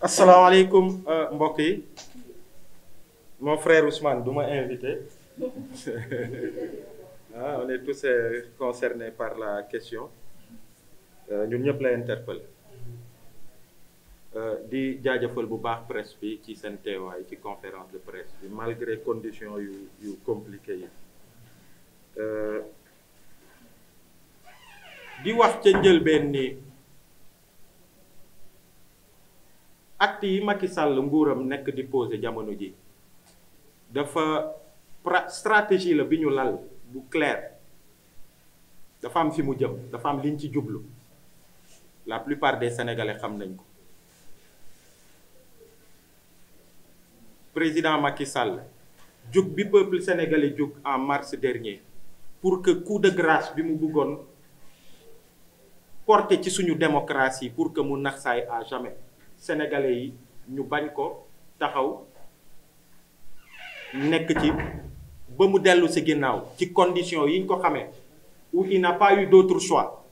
asalaamaaleykum mbokk yi mon frère Ousmane du ma invité on est tous concernés par la question ñun ñëpp la interpellé di jaajëfal bu baax presse bi ci seen teewaay ci conférence de presse bi malgré conditions yu compliqué yi di wax ca njëlbeen ni acte yi Macky Sall nguuram nekk di posé jamono ji dafa stratégie la bi ñu lal bu clair dafa am fi mu jëm dafa am liñ ci jublu la plupart des Sénégalais xam nañ ko président Macky Sall jug bi peuple sénégalais jug en mars dernier pour que coup de grâce bi mu bëggoon porter ci suñu démocratie pour que mu nax saay à jamais Sénégalais yi ñu bañ ko taxaw nekk ci ba mu dellu ci ginnaaw ci conditions yi ñu ko xamee où il n'a pas eu d'autre choix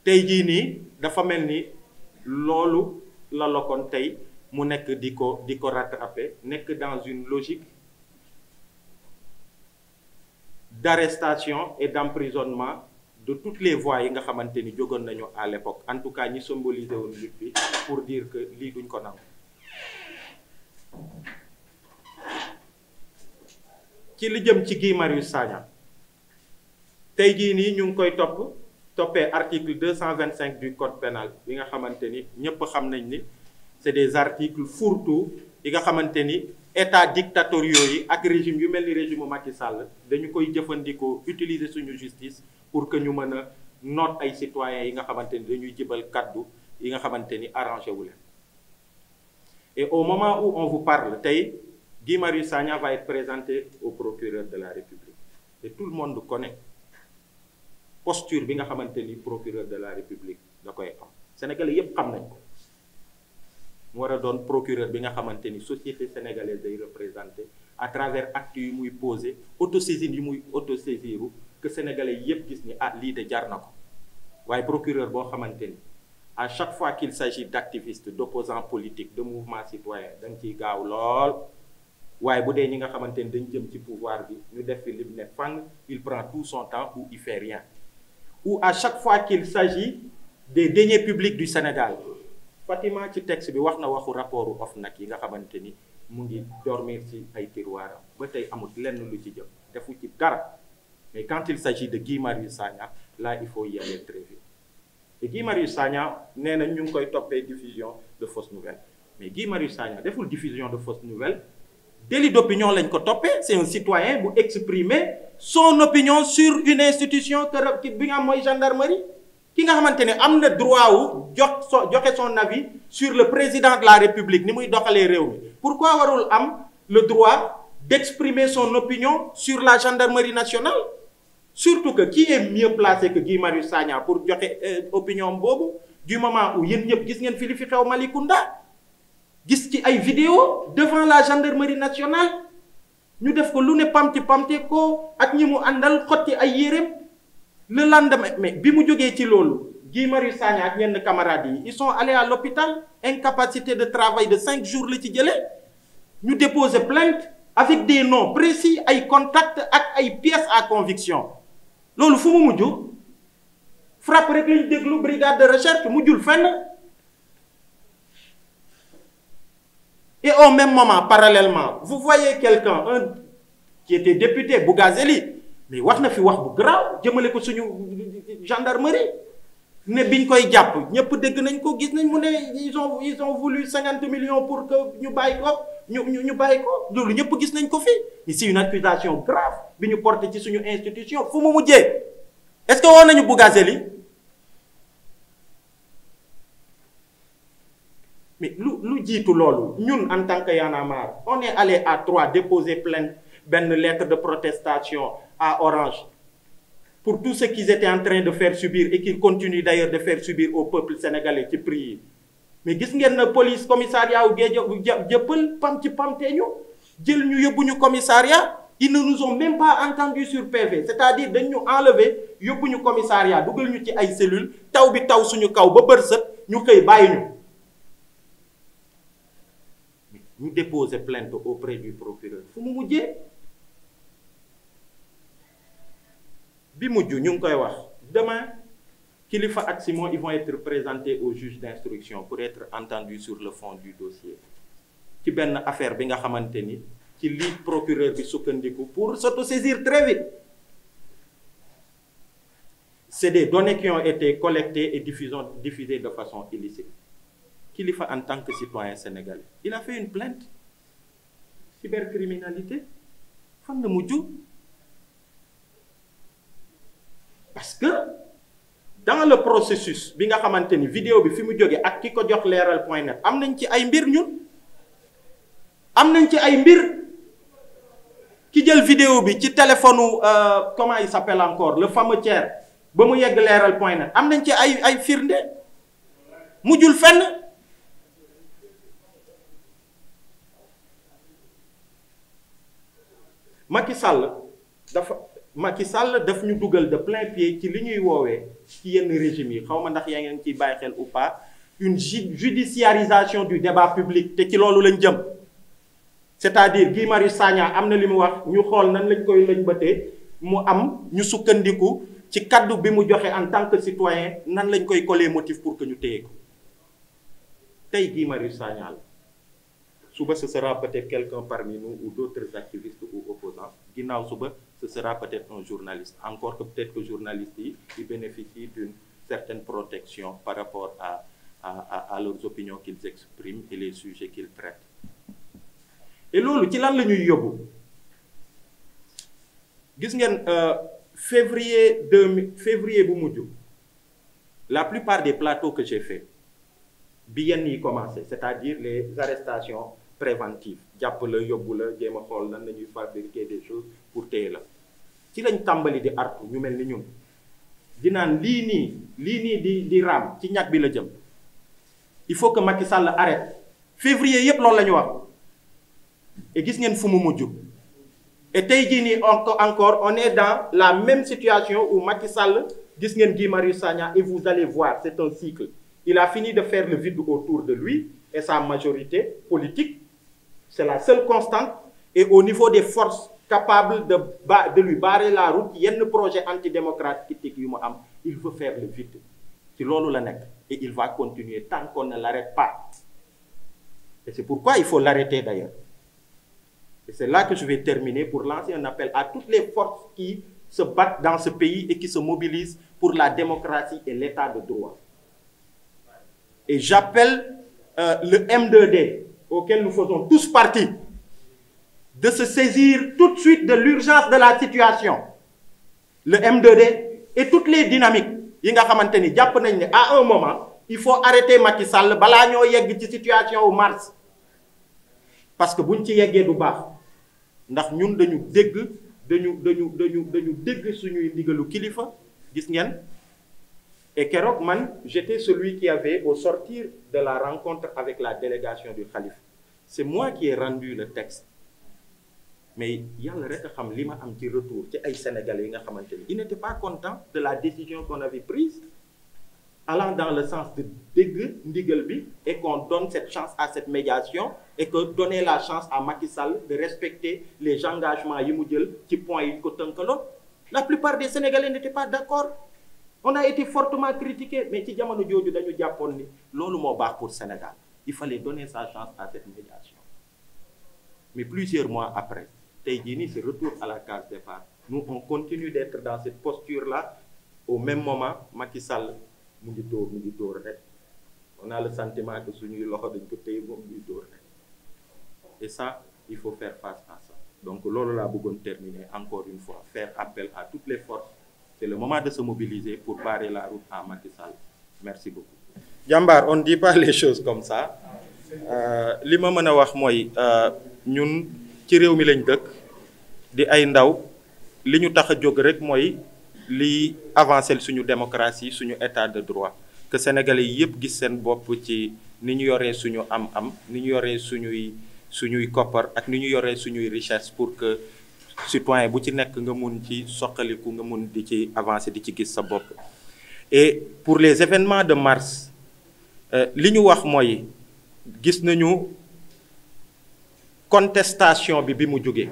tey jii nii dafa mel ni loolu la lokkoon tey mu nekk di ko rattraper nekk dans une logique d'arrestation et d'emprisonnement de toutes les voix yi nga xamante ni jógoon nañu à l'époque en tout cas ñi symboliser woon lutte bi pour dire que lii duñ ko nangu ci li jëm ci Guy Marius Sagna tey jii nii ñu ngi koy toppee article 225 du code pénal yi nga xamante ni ñëpp xam nañ ni c'est des articles fourre-tout yi nga xamante ni état dictatoriaux yi ak régime yu mel ni régime Macky Sall dañu koy jëfandikoo utiliser suñu justice pour que ñu mën a noot ay citoyens yi nga xamante ni dañuy jibal kaddu yi nga xamante ni arrangé wu leen et au moment où on vous parle tey Guy Marius Sagna va être présenté au procureur de la République et tout le monde connaît posture bi nga xamante ni procureur de la République da koy am Sénégalais yépp xam nañ ko mu war a doon procureur bi nga xamante ni société sénégalaise day représenté à travers actes yu muy posé autosaisine yu muy autosaisiru que Sénégalais yépp gis ni lii de jar na ko waaye procureur boo xamante ni à chaque fois qu'il s'agit d'activistes d'opposants politiques de mouvements citoyens da nga ciy gaaw lool waaye bu dee ñi nga xamante ni dañ jëm ci pouvoir bi ñu def fi lim ne fang il prend tout son temps ou il fait rien ou à chaque fois qu'il s'agit des deniers publics du Sénégal Fatima ci texte bi wax na waxu rapportu OFNAC yi nga xamante ni mu ngi dormir ci ay tiroiram ba tey amul lenn lu ci jëm defu ci dara mais quand il s'agit de Guy Marius Sagna là il faut y aller très vite et Guy Marius Sagna nee na ñu ngi koy toppee diffusion de fausses nouvelles mais Guy Marius Sagna deful diffusion de fausses nouvelles délit d'opinion lañ ko toppee c'est un citoyen bu exprimer son opinion sur une institution que bi nga am mooy gendarmerie ki nga xamante ne am na droit wu joxe son avis sur le président de la République ni muy doxalee réew mi pourquoi warul am le droit d'exprimer son opinion sur la gendarmerie nationale surtout que qui est mieux placé que Guy Marius Sagna pour joxe opinion boobu du moment où yéen ñëpp gis ngeen fi li fi xew Malicounda gis ci ay vidéo devant la gendarmerie nationale ñu def ko lu ne pamti ko ak ñi mu àndal xotti ay yéreem le lendemain mais bi mu jógee ci loolu Guy Marius Sagna ak ñenn camarades yi ils sont allés à l'hôpital incapacité de travail de 5 jours la ci jëlee ñu déposer plainte avec des noms précis ay contacts ak ay pièces à conviction loolu fu mu mujj frappe rek lañu déglu brigade de recherche mujjul fenn et au même moment parallèlement vous voyez quelqu'un qui était député Bougazeli mais wax na fi wax bu grave jëmale ko suñu gendarmerie ne biñ koy jàpp ñëpp dégg nañ ko gis nañ mu ne ils ont voulu 50 millions pour que ñu bàyyi ko ñu bàyyi ko loolu ñëpp gis nañ ko fi mais c'est une accusation grave bi ñu porté ci suñu institution fu mu mujjee est-ce que woon nañu Bougazeli mais lu jiitu loolu ñun en tant que Y'en a marre on est allé à 3 déposer plainte benn lettre de protestation à Orange pour tout ce qu'ils étaient en train de faire subir et qu'ils continuent d'ailleurs de faire subir au peuple sénégalais ci prix yi mais gis ngeen na police commissariat wu jëppal pamtee ñu jël ñu yóbbu ñu commissariat ils ne nous ont même pas entendus sur PV c'est-à-dire dañ ñu enlever yóbbu ñu commissariat dugal ñu ci ay cellules taw bi taw suñu kaw ba bër sët ñu xëy bàyyi ñu ñu déposer plainte auprès du procureur fu mu mujjee bi mujj ñu ngi koy wax demain Kilifeu ak Simon ils vont être présentés au juge d'instruction pour être entendus sur le fond du dossier ci benn affaire bi nga xamante ni ci li procureur bi sukkandiku pour s'autosaisir très vite. C'est des données qui ont été collectées et diffusées de façon illicite. Kilifeu en tant que citoyen sénégalais il a fait une plainte cybercriminalité fan la mujj parce que dans le processus bi nga xamante ni vidéo bi fi mu jógee ak ki ko jox leeral.net am nañ ci ay mbir ñun am nañ ci ay mbir ki jël vidéo bi ci téléphone comment il s'appelle encore le fameux Thier ba mu yegg leeral.net am nañ ci ay firnde mujjul fenn Macky Sall daf ñu dugal de plein pied ci li ñuy woowee ci yenn régime yi xaw ma ndax yaa ngeen ciy bàyyi xel ou pas une judiciarisation du débat public te ci loolu lañ jëm c'est-à-dire Guy Marius Sagna am na li mu wax ñu xool nan lañ koy lañ bëtee mu am ñu sukkandiku ci kaddu bi mu joxe en tant que citoyen nan lañ koy coller motif pour que ñu téye ko tey Guy Marius Sagna la suba ce sera peut-être quelqu'un parmi nous ou d'autres activistes ou opposants ginnaaw suba ce sera peut-être un journaliste encore que peut-être que journalistes yi ils bénéficient d'une certaine protection par rapport à leurs opinions qu'ils expriment et les sujets qu'ils traitent et loolu ci lan la ñuy yóbbu gis ngeen février bu mujj la plupart des plateaux que j'ai fait bi yenn yi commencé c'est-à-dire les arrestations préventives jàpp la yóbbu la jéem a xool nan la ñuy fabriquer des choses pour téye la ci lañ tàmbali di artu ñu mel ni ñun di naan lii nii di raam ci ñag bi la jëm il faut que Macky Sall arrête février yépp loolu la ñu wax et gis ngeen fu mu mujj et tey jii nii encore on est dans la même situation où Macky Sall gis ngeen Guy Marius Sagna et vous allez voir c'est un cycle il a fini de faire le vide autour de lui et sa majorité politique c'est la seule constante et au niveau des forces capables de lui barrer la route yenn projet antidémocratique yu mu am il veut faire le vide ci loolu la nekk et il va continuer tant qu'on ne l'arrête pas et c'est pourquoi il faut l'arrêter d'ailleurs et c'est là que je vais terminer pour lancer un appel à toutes les forces qui se battent dans ce pays et qui se mobilisent pour la démocratie et l'état de droit et j'appelle le M2D auquel nous faisons tous partie de se saisir tout de suite de l'urgence de la situation le M2D et toutes les dynamiques yi nga xamante ni jàpp nañ ne à un moment il faut arrêter Macky Sall balaa ñoo yegg ci situation wu mars parce que buñ ci yeggee du baax ndax ñun dañu dégg suñuy ndigalu kilifa gis ngeen et keroog man j'étais celui qui avait au sortir de la rencontre avec la délégation du Khalife c'est moi qui ai rendu le texte mais yàlla rek a xam li ma am ci retour ci ay Sénégalais yi nga xamante ni ils n'étaient pas contents de la décision qu'on avait prise allant dans le sens de dégg ndigal bi et qu'on donne cette chance à cette médiation et que donner la chance à Macky Sall de respecter les engagements yi mu jël ci points yi ñu ko tënkaloon la plupart des Sénégalais n'étaient pas d'accord on a été fortement critiqués mais ci jamono jooju dañu jàppoon ni loolu moo baax pour Sénégal il fallait donner sa chance à cette médiation mais plusieurs mois après tey jii nii c'est retour à la case départ nous on continue d'être dans cette posture-là au même moment Macky Sall mu ngi dóor rek on a le sentiment que suñuy loxo dañ ko téye moom muy dóor rek et ça il faut faire face à ça donc loolu laa bëggoon terminer encore une fois faire appel à toutes les forces c'est le moment de se mobiliser pour barrer la route à Macky Sall merci beaucoup. Jambar on ne dit pas les choses comme ça li ma mën a wax mooy ñun ci réew mi lañ dëkk di ay ndaw li ñu tax a jóg rek mooy li avancer suñu démocratie suñu état de droit que sénégalais yépp gis seen bopp ci ni ñu yoree suñu am-am ni ñu yoree suñuy koppar ak ni ñu yoree suñuy richesse pour que citoyen bu ci nekk nga mun ci soqaliku nga mun di ci avancer di ci gis sa bopp. Et pour les événements de mars li ñu wax mooy gis nañu contestation bi mu jógee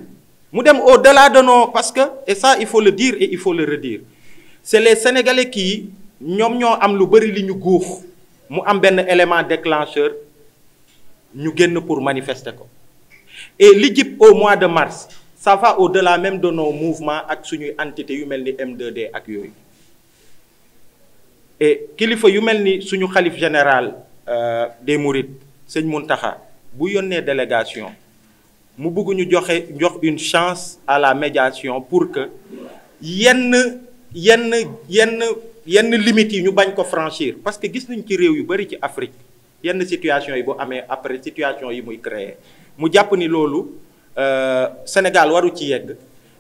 mu dem au-delà de nos, parce que, et ça il faut le dire et il faut le redire, c'est les Sénégalais qui ñoom ñoo am lu bari li ñu guux mu am benn élément déclencheur ñu génn pour manifester ko. Et li jib au mois de mars ça va au-delà même de nos mouvements ak suñuy entité yu mel ni M2D ak yooyu. Et kilifa yu mel ni suñu xalif général des Mourides sëñ Mountakha bu yónnee délégation mu bëgg ñu jox une chance à la médiation pour que yenn limites yi ñu bañ ko franchir, parce que gis nañ ci réew yu bari ci Afrique yenn situation yi bu amee après situation yi muy créer mu jàpp ni loolu Sénégal waru ci yegg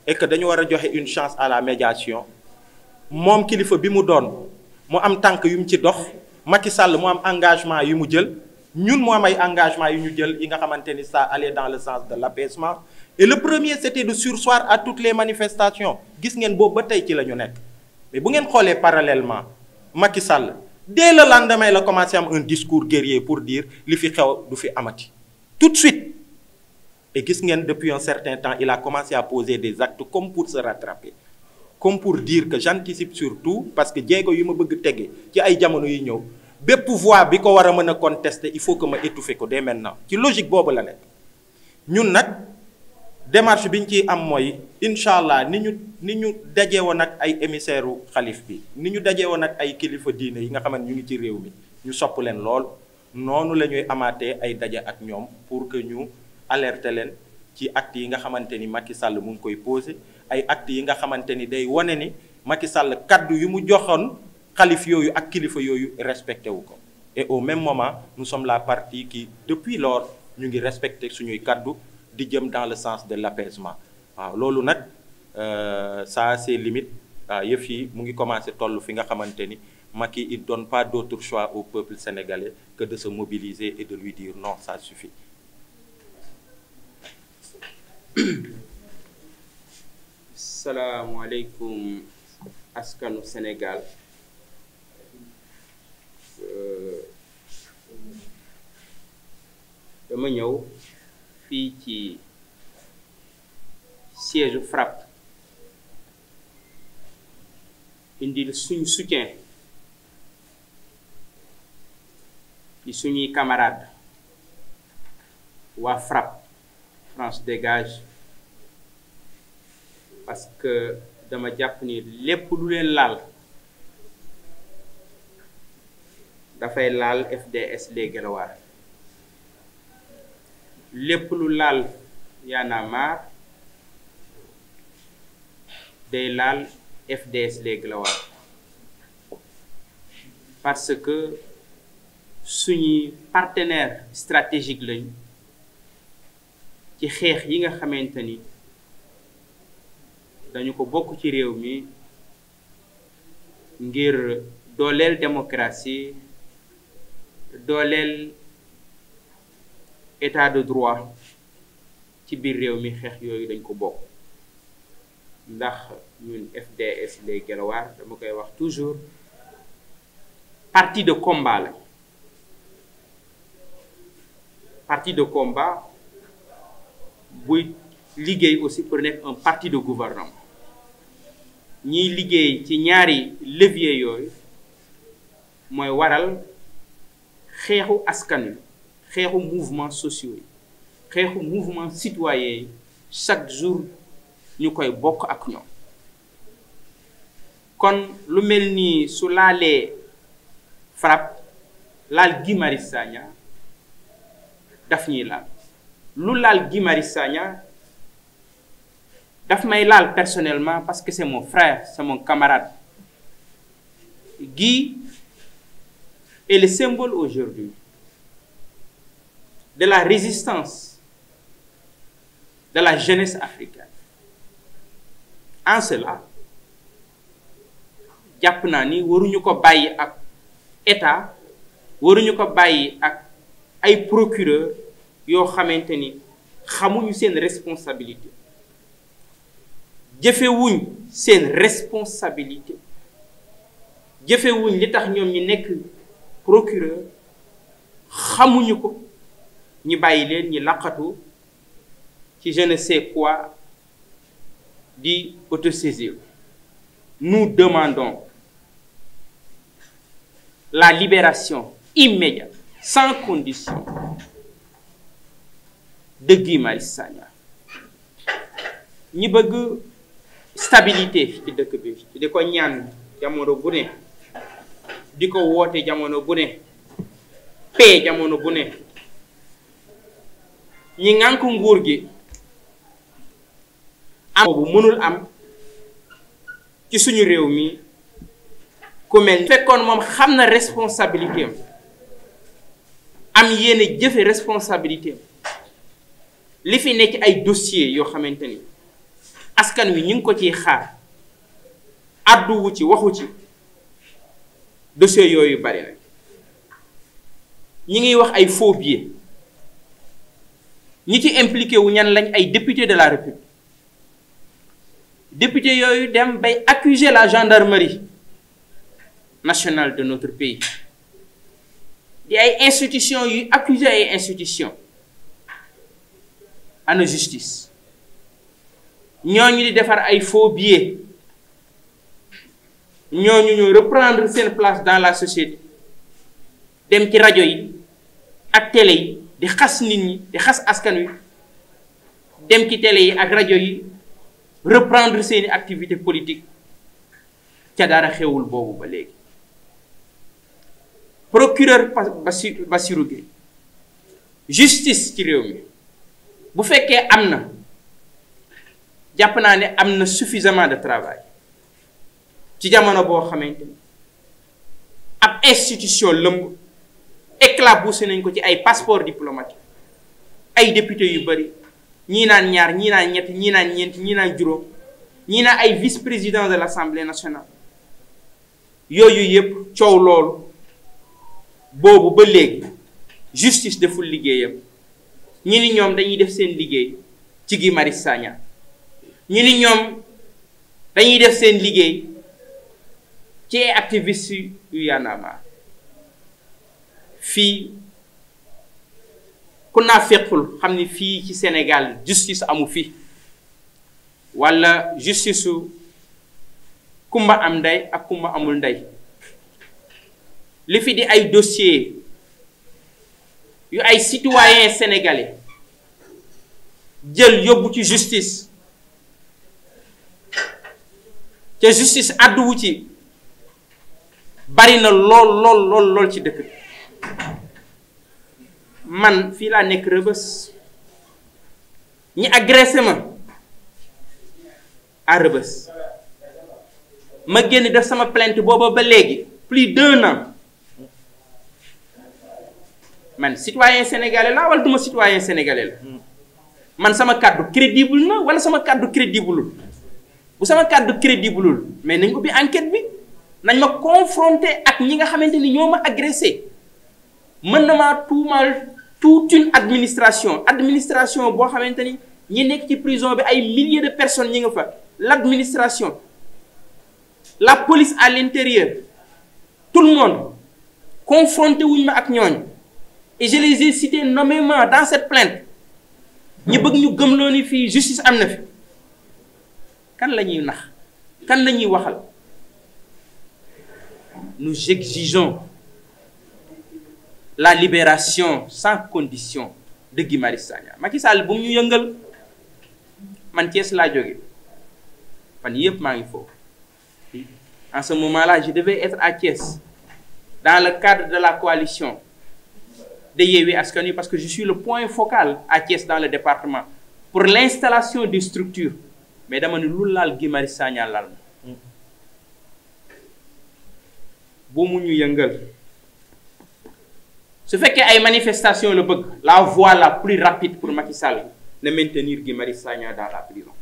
et que dañu war a joxe une chance à la médiation. Moom kilifa bi mu doon mu am tànk yu mu ci dox, Macky Sall mu am engagement yu mu jël, ñun mu am ay engagement yu ñu jël yi nga xamante ni ça allait dans le sens de l'apaisement. Et le premier c'était de surseoir à toutes les manifestations. Gis ngeen boobu ba tey ci la ñu nekk. Mais bu ngeen xoolee parallèlement Macky Sall dès le lendemain la commencé am un discours guerrier pour dire li fi xew du fi amati tout de suite. Et gis ngeen depuis un certain temps il a commencé à poser des actes comme pour se rattraper, comme pour dire que j'anticipe surtout, parce que jéego yu ma bëgg tege ci ay jamono yi ñëw bépp voix bi ko war a mën a contester il faut que ma étouffer ko dès maintenant. Ci logique boobu la nekk. Ñun nag démarche bi ñu ciy am mooy incha allah ni ñu dajee woon ak ay émissaires u xalif bi, ni ñu dajee woon ak ay kilifa diine yi nga xam ne ñu ngi ci réew mi ñu sopp leen lool, noonu la ñuy amaatee ay daje ak ñoom pour que ñu alerter leen ci actes yi nga xamante ni Macky Sall mu ngi koy posé, ay actes yi nga xamante ni day wane ni Macky Sall kaddu yu mu joxoon xalif yooyu ak kilifa yooyu respecté wu ko. Et au même moment nous sommes la partie qui depuis lors ñu ngi respecté suñuy kaddu di jëm dans le sens de l'apaisement. waaw loolu nag ça a ses limites. waaw yëf yi mu ngi commencé toll fi nga xamante ni Macky il donne pas d'autre choix au peuple sénégalais que de se mobiliser et de lui dire non, ça suffit. Salaamaaleykum askanu Sénégal. Dama ñëw fii ci siège FRAPP indil suñu soutien ci suñuy camarades waa FRAPP France Dégage, parce que dama jàpp ni lépp lu leen laal dafay laal FDS les Guelwaar, lépp lu laal Y'en a marre day laal FDS les Guelwaar, parce que suñuy partenaire stratégique lañ ci xeex yi nga xamante ni dañu ko bokk ci réew mi ngir dooleel démocratie, dooleel état de droit ci biir réew mi. xeex yooyu dañ ko bokk ndax ñun FDS les Guelwaar dama koy wax toujours parti de combat la. Parti de combat buy liggéey aussi pour nekk un parti de gouvernement. ñiy liggéey ci ñaari levier yooyu mooy waral xeexu askan wi, xeexu mouvement sociaux yi, xeexu mouvement citoyen yi chaque jour ñu koy bokk ak ñoom. kon lu mel ni su laalee FRAPP laal Guy Marius Sagna daf ñuy laal. lu laal Guy Marius Sagna daf may laal personnellement parce que c'est mon frère, c'est mon camarade. Guy est le symbole aujourd'hui de la résistance de la jeunesse africaine. En cela jàpp naa ni waruñu ko bàyyi ak état, waruñu ko bàyyi ak ay procureur yoo xamante ni xamuñu seen responsabilité, jëfewuñ seen responsabilité, jëfewuñ li tax ñoom ñi nekk procureur, xamuñu ko, ñi bàyyi leen ñi laqatu ci je ne sais quoi di autosaisir. Nous demandons la libération immédiate, sans condition, de Guy Marius Sagna. ñi bëgg stabilité ci dëkk bi di ko ñaan jamono bu ne di ko woote jamono bu ne paix jamono bu ne ñi ngànk nguur gi am boobu mënul am ci suñu réew mi ku mel fekkoon moom xam na responsabilité am yéene jëfe responsabilité li fi nekk ay dossier yoo xamante ni askan wi ñu ngi ko ciy xaar àdduwu ci waxu ci dossier yooyu bari na ñi ngi wax ay faux billets ñi ci impliqué wu ñan lañ ay député de la République député yooyu dem bay accuser la gendarmerie nationale de notre pays di ay institutions yu accuser ay institutions ana justice ñooñu di defar ay faux billets ñooñu ñu reprendre seen place dans la société dem ci rajo yi ak télé yi di xas nit ñi di xas askan wi dem ci télé yi ak rajo yi reprendre seeni activité politique ca dara xewul boobu ba léegi procureur Bassirou Gueye justice ci réew mi bu fekkee am na jàpp naa ne am na suffisamment de travail ci jamono boo xamante ni ab institution lëmb éclaboussé nañ ko ci ay passeport diplomatique ay député yu bari ñii naan ñaar ñii naan ñett ñii naan ñeent ñii naan juróom ñii naan ay vice-président de l'Assemblée nationale yooyu yépp coow loolu boobu ba léegi justice deful liggéeyam ñi ni ñoom dañuy def seen liggéey ci Guy Marius Sagna ñu ni ñoom dañuy def seen liggéey ci activiste yu Y'en a marre fii ku naa fekkul xam ni fii ci Sénégal justice amu fi walla justice su kumba am ndey ak kumba amul ndey li fi di ay dossier yu ay citoyens sénégalais jël yóbbu ci justice te justice àdduwu ci bari na lool ci dëkk bi man fii laa nekk Rebeuss ñi agressé ma à Rebeuss ma génn def sama plainte booba ba léegi plus d'1 an man citoyen sénégalais la wala duma citoyen sénégalais la man sama kàddu crédible na wala sama kàddu crédibleul bu sama kàddu crédibleul mais nañ ubbi enquête bi nañ ma confronter ak ñi nga xamante ni ñoo ma agressé mën na maa tuumal toute une administration boo xamante ni ñi nekk ci prison bi ay milliers de personnes ñi nga fa l'administration la police à l'intérieur tout le monde confronté wuñ ma ak ñooñ et je les ai cités nommément dans cette plainte ñi bëgg ñu gëmloo ni fii justice am na fi kan la ñuy nax kan la ñuy waxal. Nous exigeons la libération sans condition de Guy Marius Sagna. Macky Sall bu mu ñu yëngal man Thiès laa jóge fan yëpp maa ngi foofu en ce moment-là je devais être à Thiès dans le cadre de la coalition de Yewwi Askan Wi parce que je suis le point focal à Thiès dans le département pour l'installation des structures mais dama ne lu laal Guy Marius Sagna laal ma bu mu ñu yëngal su fekkee ay manifestation la bëgg la voie la plus rapide pour Macky Sall de maintenir Guy Marius Sagna dans la prison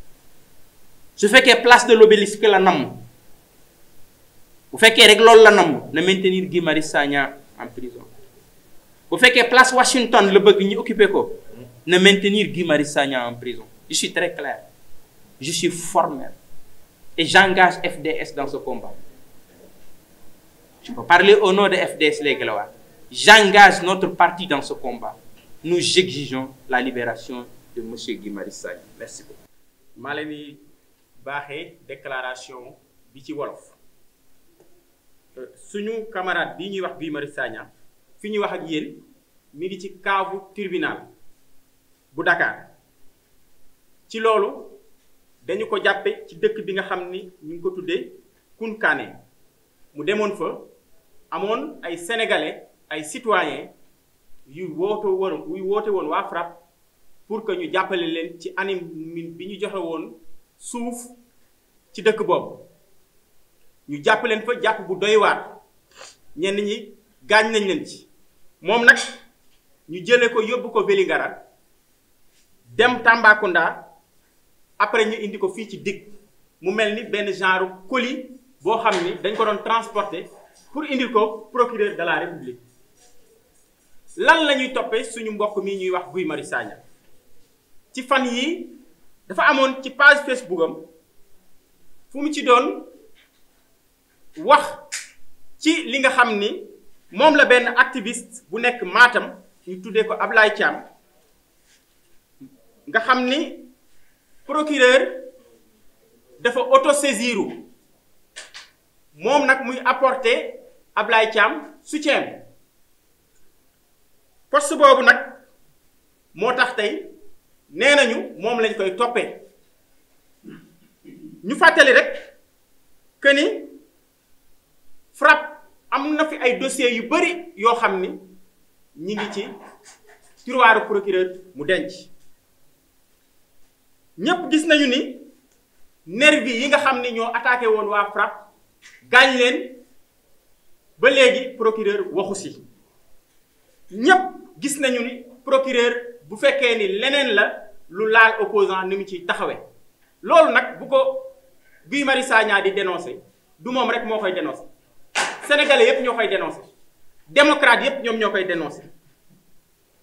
su fekkee place de l'Obélisque la namm bu fekkee rek loolu la namm na maintenir Guy Marius Sagna en prison bu fekkee place Washington la bëgg ñu occuper ko na maintenir Guy Marius Sagna en prison. Je suis très clair, je suis formel et j'engage FDS dans ce combat. Je peux parler au nom de FDS les Guelwaar. J'engage notre parti dans ce combat. Nous exigeons la libération de monsieur Guy Marius Sagna. Merci beaucoup. maa leen di baaxee déclaration bi ci wolof suñu camarade bii ñuy wax Guy Marius Sagna fi ñuy wax ak yéen mi ngi ci kaavu tribunal bu Dakar ci loolu dañu ko jàppe ci dëkk bi nga xam ni ñu ngi ko tuddee Kounkané mu demoon fa amoon ay sénégalais ay citoyens yu woote woon waa FRAPP pour que ñu jàppale leen ci anim bi ñu joxe woon suuf ci dëkk boobu ñu jàpp leen fa jàpp bu doy waar ñenn ñi gaañ nañ leen ci moom nag ñu jëlee ko yóbbu ko Vélingara dem Tambacounda après ñu indi ko fii ci DIC mu mel ni benn genre colis boo xam ni dañ ko doon transporter pour indil ko procureur de la République lan la ñuy toppee suñu mbokk mi ñuy wax Guy Marius Sagna ci fan yii dafa amoon ci page Facebook am fu mu ci doon wax ci li nga xam ni moom la benn activiste bu nekk Matam ñu tuddee ko Ablaye Thiam nga xam ni procureur dafa autosaisiru moom nag muy apporter Ablaye Thiam soutien poste boobu nag moo tax tey nee nañu moom lañ koy toppee ñu fàttali rek que ni FRAPP am na fi ay dossiers yu bari yoo xam ni ñi ngi ci tiroiru procureur mu denc ñépp gis nañu ni nervi yi nga xam ni ñoo attaqué woon waa FRAPP gaañ leen ba léegi procureur waxu si ñépp gis nañu ni procureur bu fekkee ni leneen la lu laal opposant ni mu ciy taxawee loolu nag bu ko Guy Marius Sagna di dénoncer du moom rek moo koy dénoncer sénégalais yépp ñoo koy dénoncer démocrate yépp ñoom ñoo koy dénoncer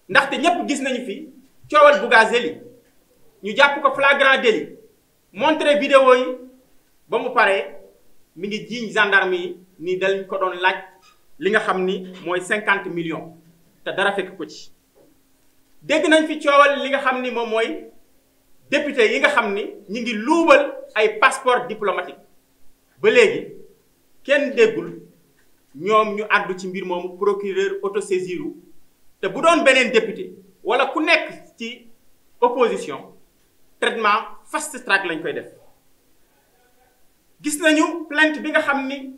ndaxte ñépp gis nañu fi coowal Bougazelli ñu jàpp ko flagrant délit montré vidéo yi ba mu paree mi ngi jiiñ gendarme yi ni dañ ko doon laaj li nga xam ni mooy 50 millions te dara fekk ko ci dégg nañ fi coowal li nga xam ni moom mooy député yi nga xam ni ñu ngi luubal ay passeport diplomatique ba léegi kenn déggul ñoom ñu àddu ci mbir moomu procureur autosaisiru te bu doon beneen député wala ku nekk ci opposition traitement fast track lañ koy def gis nañu plainte bi nga xam ni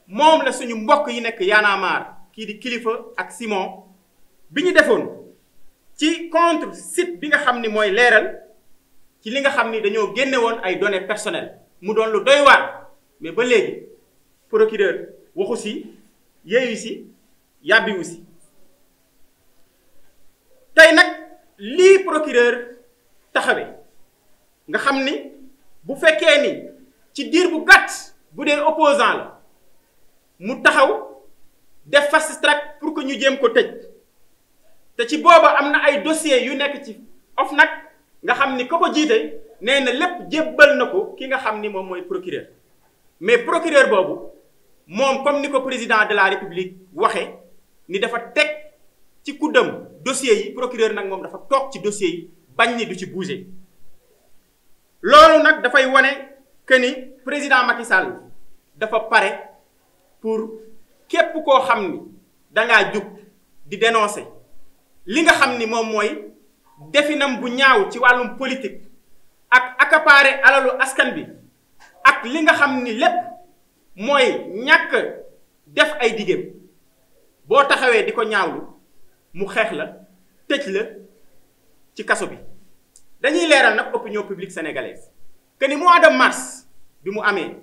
moom la suñu mbokk yi nekk Y'en a marre kii di Kilifeu ak Simon bi ñu defoon ci contre site bi nga xam ni mooy leeral ci li nga xam ni dañoo génne woon ay données personnelles mu doon lu doy waar mais ba léegi procureur waxu si yeeyu si yàbbiwu si tey nag lii procureur taxawe nga xam ni bu fekkee ni ci diir bu gàtt bu dee opposant la mu taxaw def fast track pour que ñu jéem ko tëj te ci booba am na ay dossiers yu nekk ci OFNAC nga xam ni ko ko jiite nee na lépp jébbal na ko ki nga xam ni moom mooy procureur mais procureur boobu moom comme ni ko président de la république waxe ni dafa teg ci kuddam dossiers yi procureur nag moom dafa toog ci dossiers yi bañ ni du ci bouger loolu nag dafay wane que ni président Macky Sall dafa pare pour képp koo xam ni dangaa jug di dénoncer li nga xam ni moom mooy definam bu ñaaw ci wàllum politique ak accaparer alalu askan bi ak li nga xam ni lépp mooy ñàkk def ay digéem boo taxawee di ko ñaawlu mu xeex la tëj la ci kaso bi dañuy leeral nag opinion publique sénégalaise que ni mois de mars bi mu amee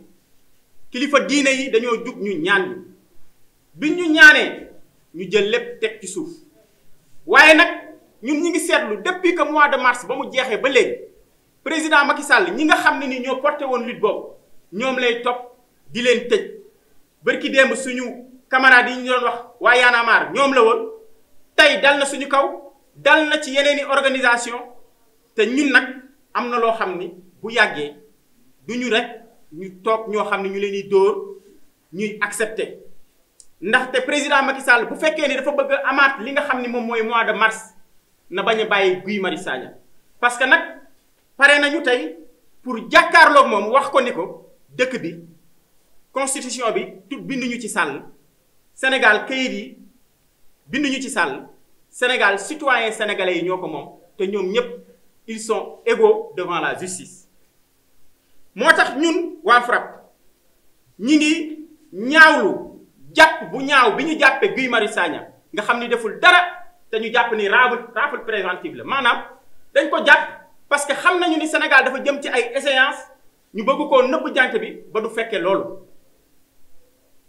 kilifa diine yi dañoo jug ñu ñaan ñu bi ñu ñaanee ñu jël lépp teg ci suuf waaye nag ñun ñi ngi seetlu depuis que mois de mars ba mu jeexee ba léegi président Macky Sall ñi nga xam ne ni ñoo porté woon lutte boobu ñoom lay topp di leen tëj bërki démb suñu camarades yi ñu doon wax waa Y'en a marre ñoom la woon tey dal na suñu kaw dal na ci yeneeni organisation te ñun nag am na loo xam ni bu yàggee du ñu rek ñu toog ñoo xam ne ñu leen di dóor ñuy accepter ndaxte président Macky Sall bu fekkee ni dafa bëgg a amaat li nga xam ni moom mooy mois de mars na bañ a bàyyi Guy Marius Sagna parce que nag pare nañu tey pour jàkkaarloog moom wax ko ni ko dëkk bi constitution bi binduñu ci Sall Sénégal kayit yi binduñu ci Sall Sénégal citoyen sénégalais yi ñoo ko moom te ñoom ñépp ils sont égaux devant la justice moo tax ñun waa FRAPP ñi ngi ñaawlu jàpp bu ñaaw bi ñu jàppee Guy Marius Sagna nga xam ni deful dara te ñu jàpp ni rafle préventive la maanaam dañ ko jàpp parce que xam nañu ni Sénégal dafa jëm ci ay échéances ñu bëgg koo nëbb jant bi ba du fekkee loolu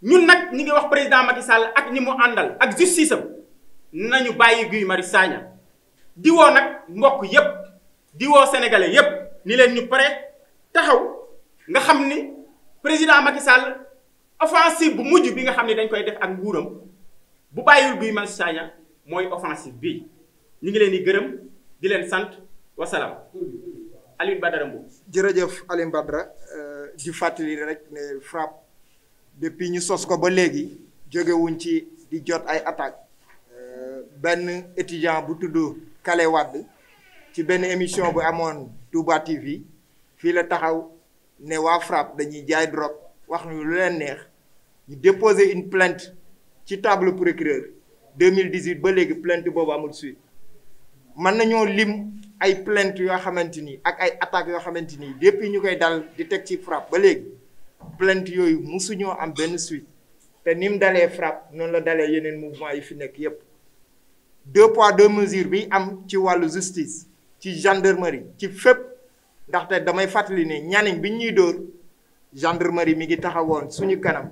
ñun nag ñi ngi wax président Macky Sall ak ñi mu àndal ak justice am nañu bàyyi Guy Marius Sagna di woo nag mbokk yépp di woo sénégalais yépp ni leen ñu pare taxaw nga xam ni président Macky Sall offensive bu mujj bi nga xam ni dañ koy def ak nguuram bu bàyyiwul Guy Marius Sagna mooy offensive bi ñu ngi leen di gërëm di leen sant wasalaam. Alioune Badara Mbow. jërëjëf Alioune Badara di fàttali rek ne FRAPP depuis ñu sos ko ba léegi jógewuñ ci di jot ay attaques benn étudiant bu tudd Kale Wade ci benn émission bu amoon Touba TV fii la taxaw ne waa FRAPP dañuy jaay drogue wax ñu lu leen neex ñu déposer une plainte ci table procureur 2018 ba léegi plainte boobu amul suite mën nañoo lim ay plainte yoo xamante ni ak ay attaques yoo xamante ni depuis ñu koy dal di teg ci FRAPP ba léegi plainte yooyu musuñoo am benn suite te ni mu dalee FRAPP noonu la dalee yeneen mouvement yi fi nekk yépp 2 poids 2 mesures bi am ci wàllu justice ci gendarmerie ci fépp ndaxte damay fàttali ne ñaaniñ bi ñuy dóor gendarmerie mi ngi taxawoon suñu kanam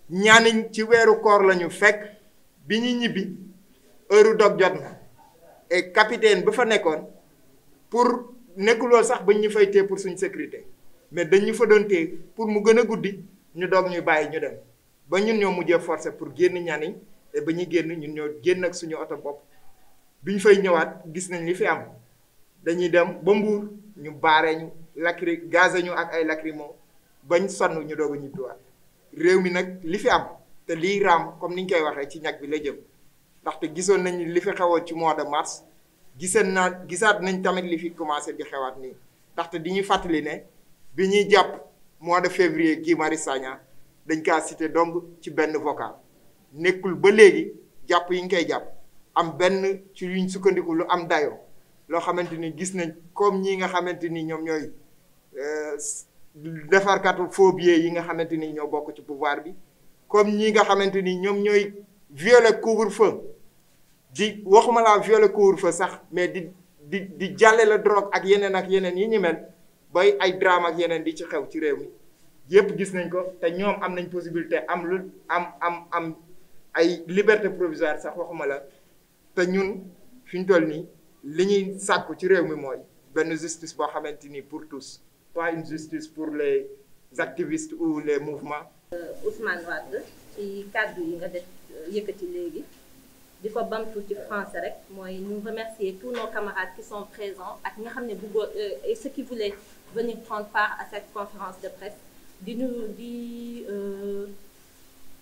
ñaaniñ ci weeru koor lañu fekk bi ñuy ñibbi heure dog jot na et capitaine ba fa nekkoon pour nekkulool sax ba ñu fay téye pour suñu sécurité mais dañu fa doon téye pour mu gën a guddi ñu doog ñuy bàyyi ñu dem ba ñun ñoo mujjee forcé pour génn ñaaniñ et ba ñuy génn ñun ñoo génn ak suñu oto bopp bi ñu fay ñëwaat gis nañ li fi am dañuy dem ba Mbuur ñu baaree ñu gazé ñu ak ay lacrymo bañ sonn ñu doog a ñibbiwaat réew mi nag li fi am te lii raam comme ni ñu koy waxee ci ñag bi la jëm ndaxte gisoon nañ li fi xewoon ci mois de mars gisaat nañ tamit li fi commencé di xewaat nii ndaxte di ñuy fàttali ne bi ñuy jàpp mois de février Guy Marius Sagna dañ kaa cité donc ci benn vocal nekkul ba léegi jàpp yi ñu koy jàpp am benn ci yuñ sukkandiku lu am dayoo loo xamante ni gis nañ comme ñi nga xamante ni ñoom ñooy defarkatu faux billets yi nga xamante ni ñoo bokk ci pouvoir bi comme ñi nga xamante ni ñoom ñooy violer couvre-feu di waxuma laa violer couvre-feu sax mais di jàlle la drogue ak yeneen yi ñu mel bay ay drame ak yeneen di ci xew ci réew mi yépp gis nañ ko te ñoom am nañ possibilité am ay liberté provisoire sax waxuma la te ñun fi ñu toll nii li ñuy sàkku ci réew mi mooy benn justice boo xamante ni pour tous pas une justice pour les activistes ou les mouvements. Ousmane Wade ci kàddu yi nga def yëkkati léegi di ko bamtu ci français rek mooy ñu remercier tous nos camarades qui sont présents ak ñi nga xam ne bëggoon et ceux qui voulaient venir prendre part à cette conférence de presse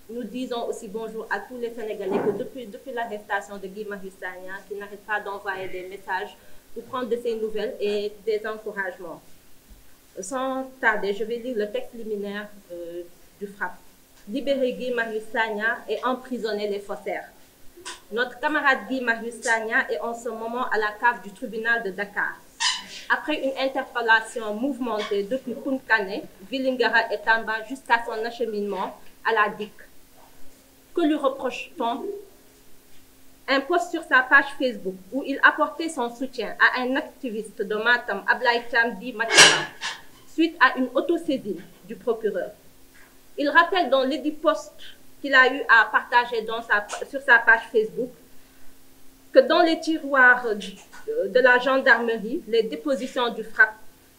nous disons aussi bonjour à tous les Sénégalais que depuis l'arrestation de Guy Marius Sagna qui n'arrête pas d'envoyer des messages pour prendre de ses nouvelles et des encouragements. Sans tarder, je vais lire le texte liminaire du FRAPP. Libérer Guy Marius Sagna et emprisonner les faussaires. Notre camarade Guy Marius Sagna est en ce moment à la cave du tribunal de Dakar. Après une interpellation mouvementée depuis Kounkané, Vélingara et Tamba jusqu'à son acheminement à la DIC. Que lui reproche-t-on? Un post sur sa page Facebook où il apportait son soutien à un activiste de Matam, Ablaye Thiam dit Mathiaba, suite à une autosaisine du procureur. Il rappelle dans l'édit post qu'il a eu à partager sur sa page Facebook que dans les tiroirs de la gendarmerie, les dépositions du FRAPP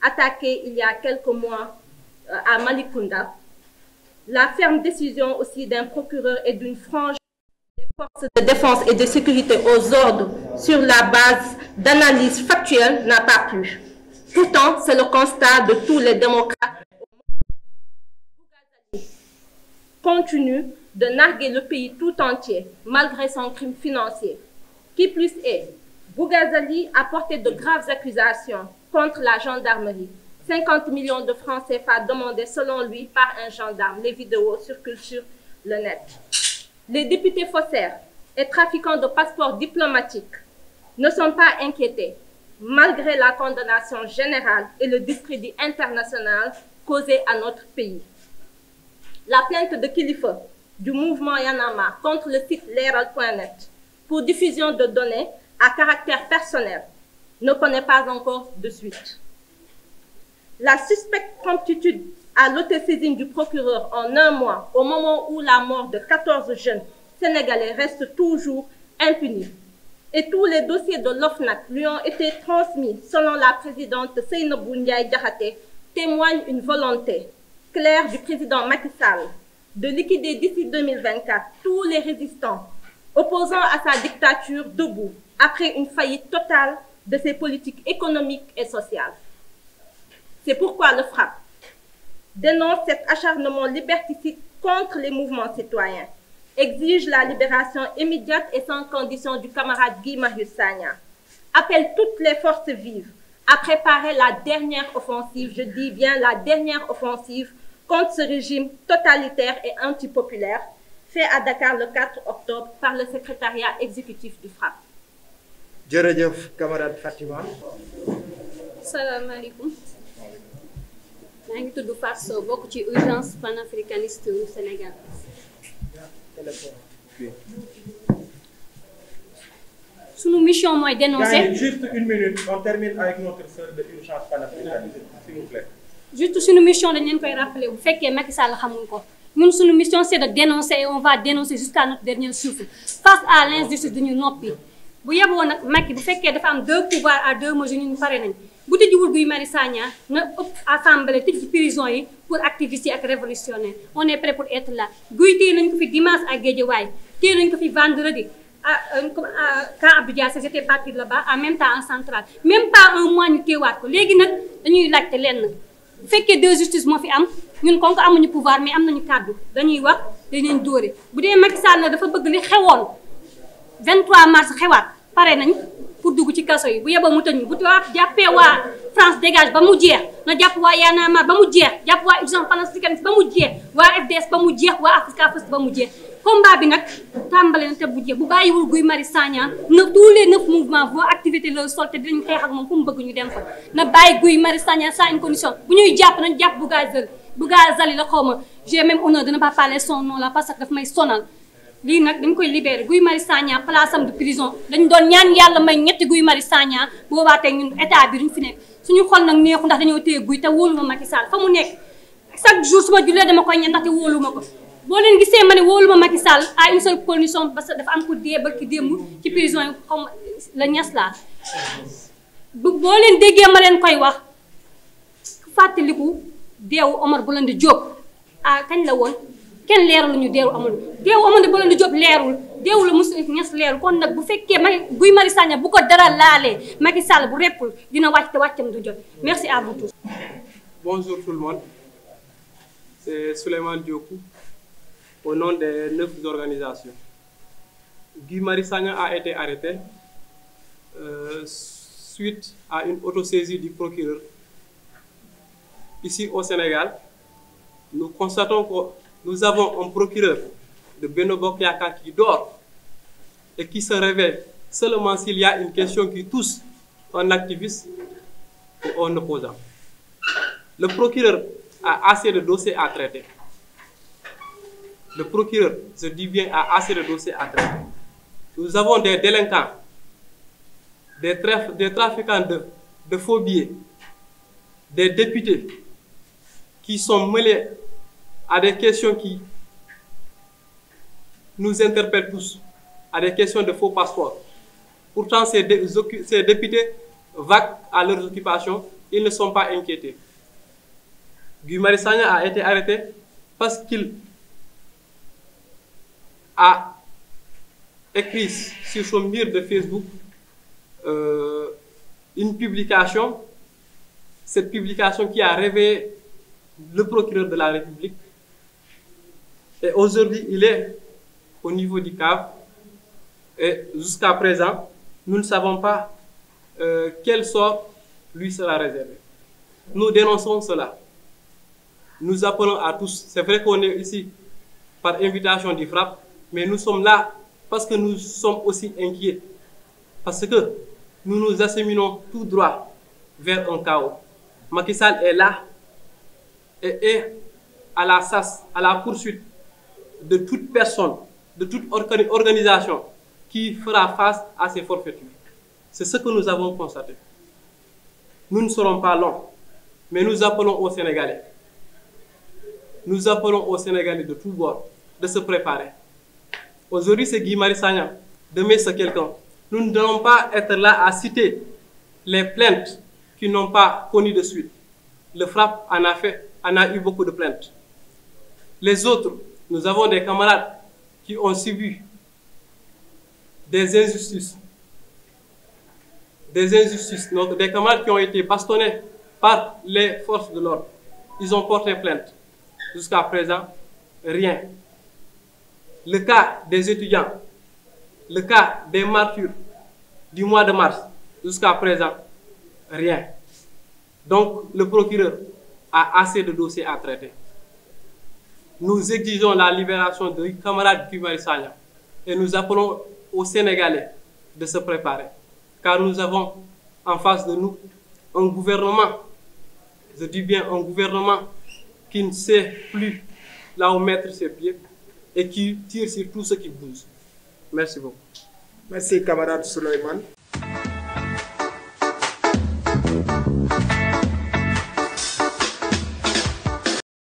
attaquées il y a quelques mois à Malicounda, la ferme décision aussi d'un procureur et d'une frange des forces de défense et de sécurité aux ordres sur la base d'analyses factuelles n'a pas plu. Pourtant, c'est le constat de tous les démocrates. Continue de narguer le pays tout entier malgré son crime financier. Qui plus est, Bougazali a porté de graves accusations contre la gendarmerie. 50 millions de francs CFA demandés selon lui par un gendarme. Les vidéos circulent sur le net. Les députés faussaires et trafiquants de passeports diplomatiques ne sont pas inquiétés, malgré la condamnation générale et le discrédit international causé à notre pays. La plainte de Kilifeu du mouvement Y en a marre contre le site leral.net pour diffusion de données à caractère personnel ne connaît pas encore de suite. La suspecte promptitude à l'autosaisine du procureur en un mois, au moment où la mort de 14 jeunes Sénégalais reste toujours impunie. Et tous les dossiers de l'OFNAC lui ont été transmis, selon la présidente Seynabou Ndiaye Diakhaté, témoignent une volonté claire du président Macky Sall de liquider d'ici 2024 tous les résistants opposant à sa dictature debout, après une faillite totale de ses politiques économiques et sociales. C'est pourquoi le FRAPP dénonce cet acharnement liberticide contre les mouvements citoyens, exige la libération immédiate et sans condition du camarade Guy Marius Sagna, appelle toutes les forces vives à préparer la dernière offensive, je dis bien la dernière offensive, contre ce régime totalitaire et antipopulaire, fait à Dakar le 4 octobre par le secrétariat exécutif du FRAPP. jërëjëf camarade Fatima. salaamaaleykum. maa ngi tudd Fatou Sow bokk ci urgence panafricaniste au Sénégal. Sunu mission mooy dénoncer. Juste une minute, on termine avec notre sœur de urgence panafricaniste, s'il vous plaît. Juste sunu mission dañ leen koy rappeler bu fekkee Macky Sall xamul ko. Ñun sunu mission c'est de dénoncer et on va dénoncer jusqu'à notre dernier souffle. Face à l'injustice duñu noppi. Bu yeboo nag Macky bu fekkee dafa am deux pouvoirs à deux mesures ñun pare nañ. Bu tëjjiwul Guy Marius Sagna na ëpp assemblée tëj ci prison yi pour activistes yi ak révolutionnaires. On est prêt pour être là. Guy téye nañ ko fi dimanche à Guédiawaye. Téye nañ ko fi vendredi à Camp Abdou Diassé, j'étais partie là-bas en même temps en centrale. Même pas un mois ñu téewaat ko. Léegi nag dañuy laajte lenn. Bu fekkee de justice moo fi am ñun kon ko amuñu pouvoir mais am nañu kàddu dañuy wax dañuy dóore bu dee Macky Sall na dafa bëgg li xewoon 23 mars xewaat pare nañ pour dugg ci kaso yi bu yeboo mu tëj ñu bu jàppee waa France dégage ba mu jeex na jàpp waa Y en a marre ba mu jeex jàpp waa urgence panafricaniste ba mu jeex waa FDS ba mu jeex waa Africa First ba mu jeex combat bi nag tàmbale na te bu jeex bu bàyyiwul Guy Marius Sagna na tous les 9 mouvements vont activer leur sol te dinañ xeex ak moom fu mu bëgg ñu dem fa na bàyyi Guy Marius Sagna sans une condition bu ñuy jàpp nañ jàpp Bougazali la xaw ma j'ai même honneur de ne pas parler son nom là parce que daf may sonal lii nag dañ koy libérer Guy Marius Sagna place am de prison dañ doon ñaan yàlla may ñetti Guy Marius Sagna boobaa tey ñun état bi duñ fi nekk suñu xol nag neexu ndax dañoo téye Guy te wóoluma Macky Sall fa mu nekk chaque jour su ma jullee dama koy ñaan ndaxte wóoluma ko boo leen gisee ma ne wóoluma Macky Sall à une seule condition parce que dafa am ko dee ba ki démb ci prison yi xaw ma la ñas laa boo leen déggee ma leen koy wax fàttaliku deewu Omar Blondin Diop ah kañ la woon kenn leerul ñu deewu Omar Blondin Diop leerul deewu la Moussa Niass leerul kon nag bu fekkee Guy Marius Sagna bu ko dara laalee Macky Sall bu reppul dina wàcc te wàccam du jot merci à vous tous. Bonjour tout le monde, c'est Souleymane Diokou au nom des 9 organisations. Guy Marius Sagna a été arrêté suite à une autosaisie du procureur. Ici au Sénégal, nous constatons que nous avons un procureur de Benno Bokk Yakaar qui dort et qui se réveille seulement s'il y a une question qui touche un activiste ou un opposant. Le procureur a assez de dossiers à traiter. Le procureur, je dis bien, a assez de dossiers à traiter. Nous avons des délinquants, des trafiquants de faux billets, des députés qui sont mêlés à des questions qui nous interpellent tous, à des questions de faux passeports. Pourtant, ces députés vaguent à leurs occupations, ils ne sont pas inquiétés. Guy Marius Sagna a été arrêté parce qu'il a écrit sur son mur de Facebook une publication, cette publication qui a réveillé le procureur de la République. Et aujourd'hui, il est au niveau du CAV. Et jusqu'à présent, nous ne savons pas quel sort lui sera réservé. Nous dénonçons cela. Nous appelons à tous. C'est vrai qu'on est ici par invitation du FRAPP, mais nous sommes là parce que nous sommes aussi inquiets. Parce que nous nous acheminons tout droit vers un chaos. Macky Sall est là et est à la chasse, à la poursuite de toute personne, de toute organisation qui fera face à ces forfaitures. C'est ce que nous avons constaté. Nous ne serons pas longs, mais nous appelons aux Sénégalais. Nous appelons aux Sénégalais de tous bords de se préparer. Aujourd'hui, c'est Guy Marius Sagna. Demain, c'est quelqu'un. Nous ne devons pas être là à citer les plaintes qui n'ont pas connu de suite. Le FRAPP en a eu beaucoup de plaintes. Les autres, nous avons des camarades qui ont subi des injustices. Donc, des camarades qui ont été bastonnés par les forces de l'ordre. Ils ont porté plainte. Jusqu'à présent, rien. Le cas des étudiants, le cas des martyrs du mois de mars, jusqu'à présent, rien. Donc, le procureur a assez de dossiers à traiter. Nous exigeons la libération de camarades Guy Marius Sagna et nous appelons aux Sénégalais de se préparer. Car nous avons en face de nous un gouvernement, je dis bien un gouvernement qui ne sait plus là où mettre ses pieds et qui tire sur tout ce qui bouge. Merci beaucoup. Merci, camarade Souleymane.